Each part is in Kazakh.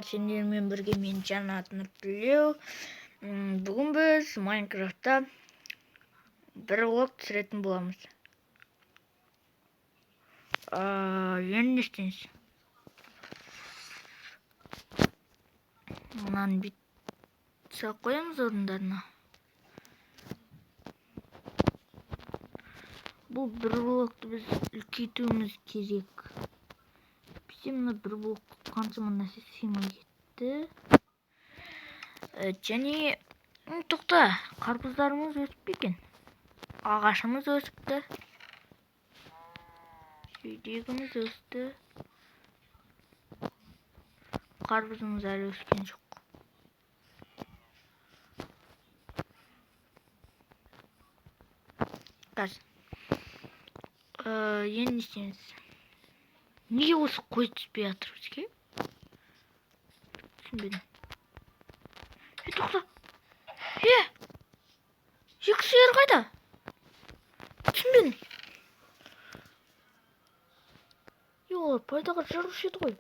Сендермен бірге мен Жанат Нұртілеу. Бүгін біз Майнкрафтта бір влог түсіретін боламыз. Енді не істейміз? Мынаны бүйтіп салып қоямыз орындарына. Бұл бір влогты біз үлкейтуіміз керек. Бізде мына бір влог қаншама нәрсе сыймай кетті. Және тоқта, қарбыздарымыз өсіп екен. Ағашымыз өсіпті. Жидегіміз өсті. Қарбызымыз әлі өскен жоқ. Қазір. Енді не істейміз? Неге осы қой түспей жатыр бізге? Түсінбедім. Тоқта. Екі сиыр қайда? Түсінбедім. Олар пайдаға жарушы еді ғой.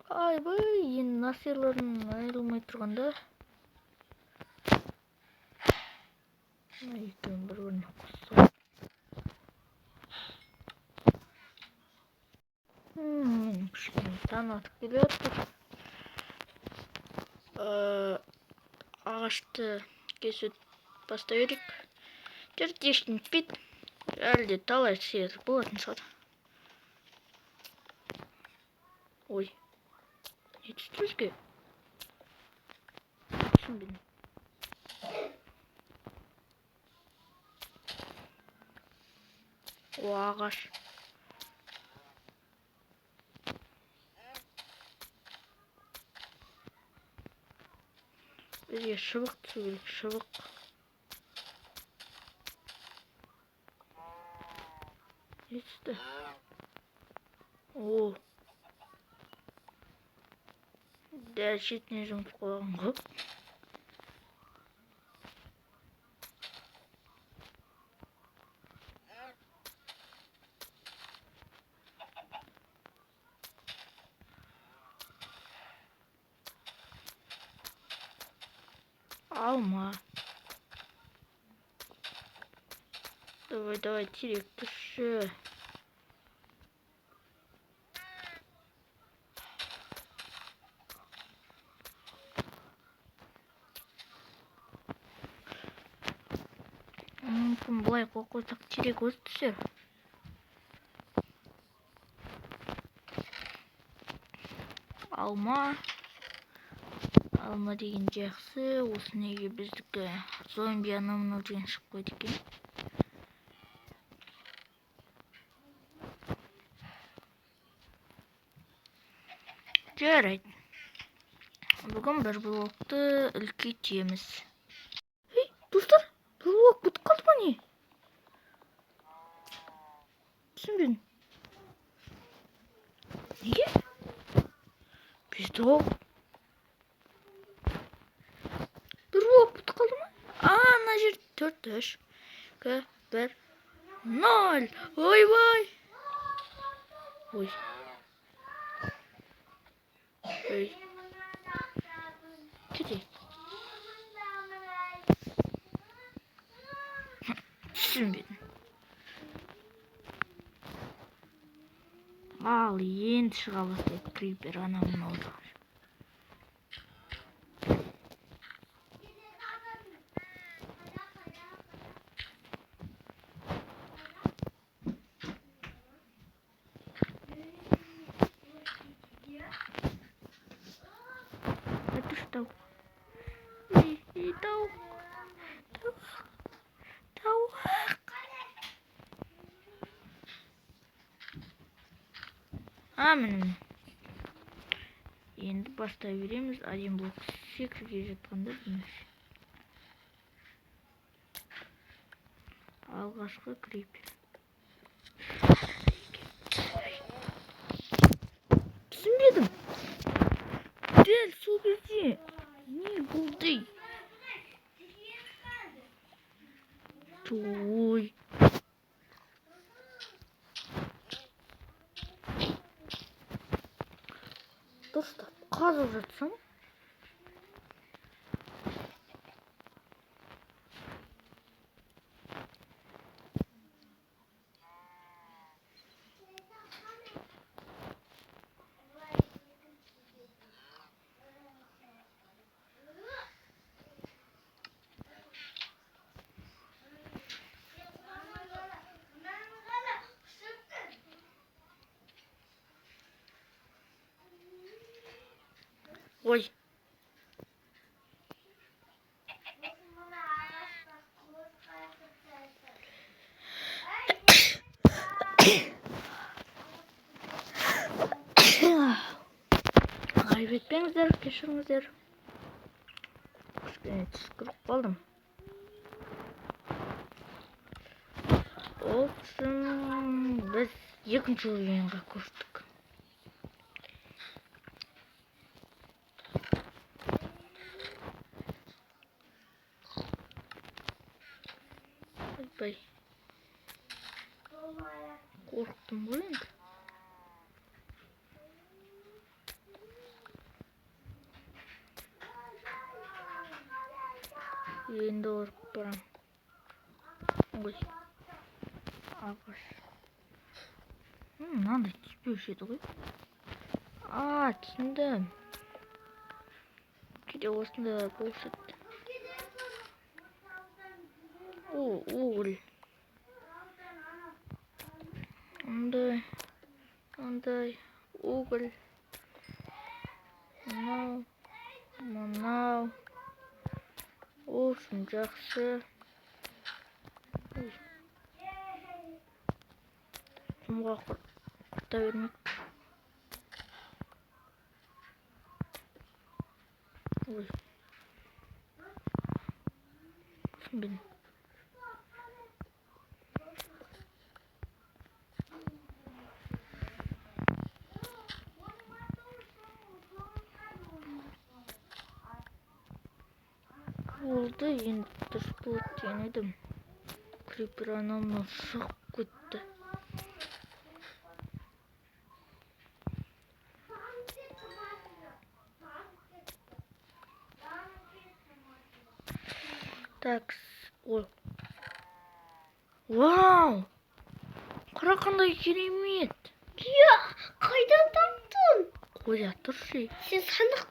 Айбай, енді мына сиырлардан айырылмай тұрғанда. Екеуін бір-біріне қосып. Менің кішкене танытып келе жатыр. Ағашты кесіп бастай берейік. Жерді ешкім етпейді. Әлі де талай сиыр болатын шығар. Ой, не түсті бізге? Түсінбедім. О, ағаш. Бізге шыбық түсу керек, шыбық. Не түсті? О, дәл шетіне жұмып қойған ғой. Алма. Давай, терек түсші. Мүмкін бұлай қойсақ терек өз түсер. Алма деген жақсы. Осы неге біздікі зомби анау деген шығып қойды екен. Жарайды. Бүгін бір блокты үлкейтеміз. Достар, бір блок бітіп қалды ма не? Түсінбедім. Неге? Бізді ол. Бір блок бітіп қалды ма? Ана жер 4, 3, 2, 1, 0. Ойбай. Ой. Кетейік. Түсінбедім. Ал, енді шыға бастайды крипер анамын олды. Это что? Міне. Енді бастай береміз. Один блок секілге жатқанда білмесе. Алғашқы крипер. Түсінбедім. Дәл сол кезде не болды? Той. Достар, қазып жатсам. Ой. Ayıp etmеңіздер, кешіріңіздер. Кішкене түскіріп қалдым. Ол үшін біз екінші ойынға көштік. Бай. Қорықтым ғой енді. Енді орып барам. Ой. Ағаш. Мынандай түспеуші еді ғой. Түсіндім. Кейде осында болушы еді. Уғыл. Ондай уғыл. Мынау. Olsun жақсы. Құмға құрта бермек. Ой. Түсінбедім. Oldu, енді дұрыс болады деген едім. Крипер анамнан шығып кетті. Так, ой. Вау! Қара қандай керемет. Қайдан таптың? Қоя тұршы. Сен сандық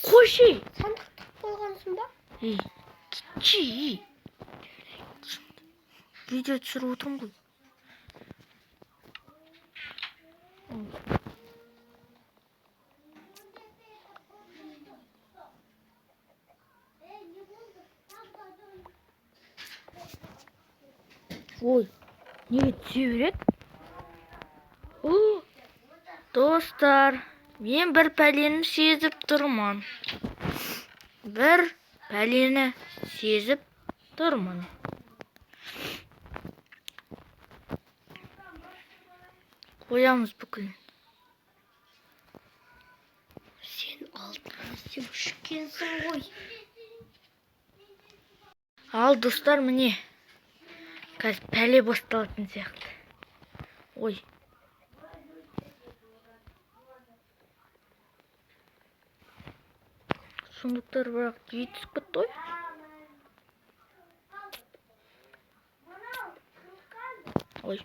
Қойшы. сандық қойғансың ба? Кетші. Видео түсіріп отырмын ғой. Ой, неге түсе береді? Достар, мен бір пәлені сезіп тұрмын. Қоямыз бүкіл. Сен алтын істеп шықкенсің ғой. Ал достар, міне. Қазір пәле басталатын сияқты. Ой. Сундуктар бірақ жетісіп кетті ғой. Ой.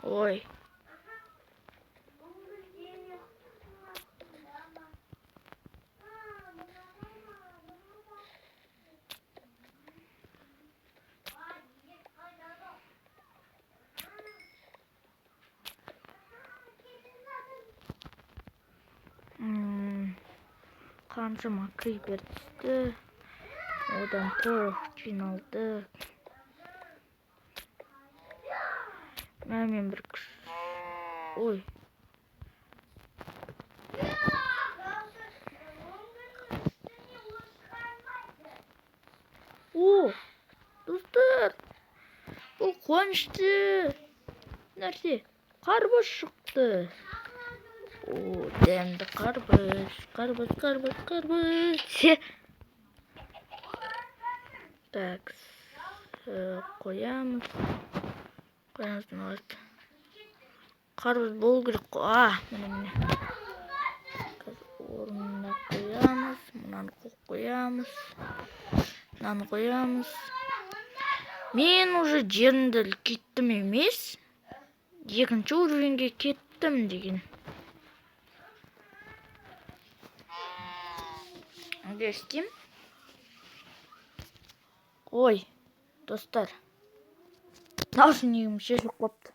Ой. Қаншама крипер түсті. Одан қорық жиналды. Мен бір күш. Ой. Достар. Бұл қуанышты. Нәрсе? Қарбыз шықты. О, дәмді қарбыз. Так, қоямыз. Қарбыз болу керек қой. Міне. Орнына қоямыз. Мынаны қоямыз. Мынаны қоямыз. Мен уже жерімді үлкейттім емес. Екінші уровеньге кеттім деген. Не істеймін? Ой, достар. Наушнигім шешіліп қопты.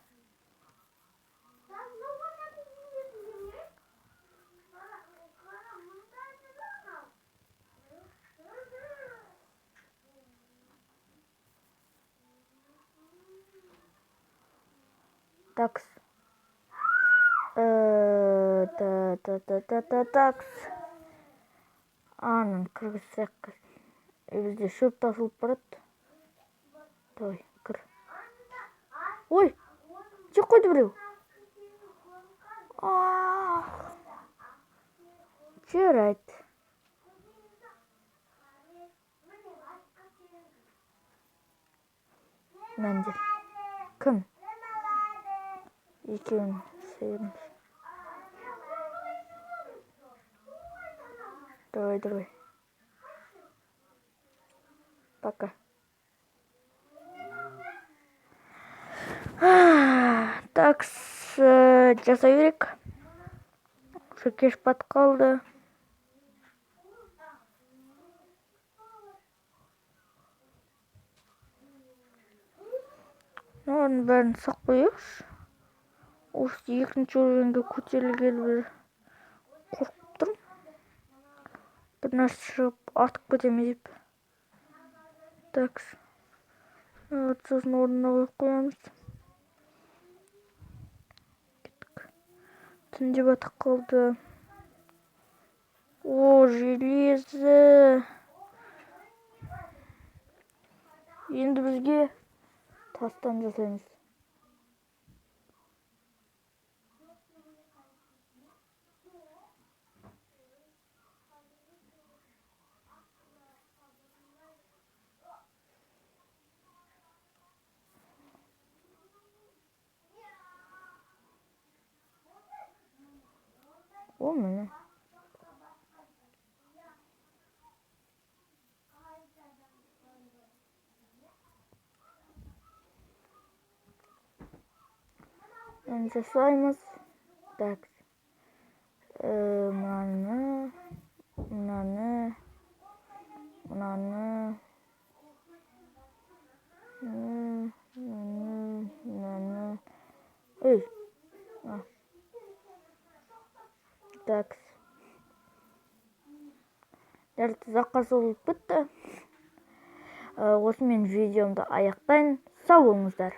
Такс. Такс. Анын кіргізсек. Бізде шөп тасылып барады. Давай, кір. Ой, жеп қойды біреу. Жарайды. Мәнде. Кім? Екеуін сыйырмыз. Давай. Пока. Так, жасай берек. Уже кеш батып қалды. Оның бәрін сақ қойықшы. Осы екінші орынға көтерілгелі бір қорқып тұрмын. Bir нәрсе шығып атып кетеме деп. Так. Сосын орнына қойып қоямыз. Кеттік. Түн де батып қалды. О, железо. Енді бізге тастан жасаймыз. О, міне. Жасаймыз. Так. Мынаны. Эй. Так. Дәрті заққа соғылып бітті. Осымен видеомды аяқтайын. Сау болыңыздар.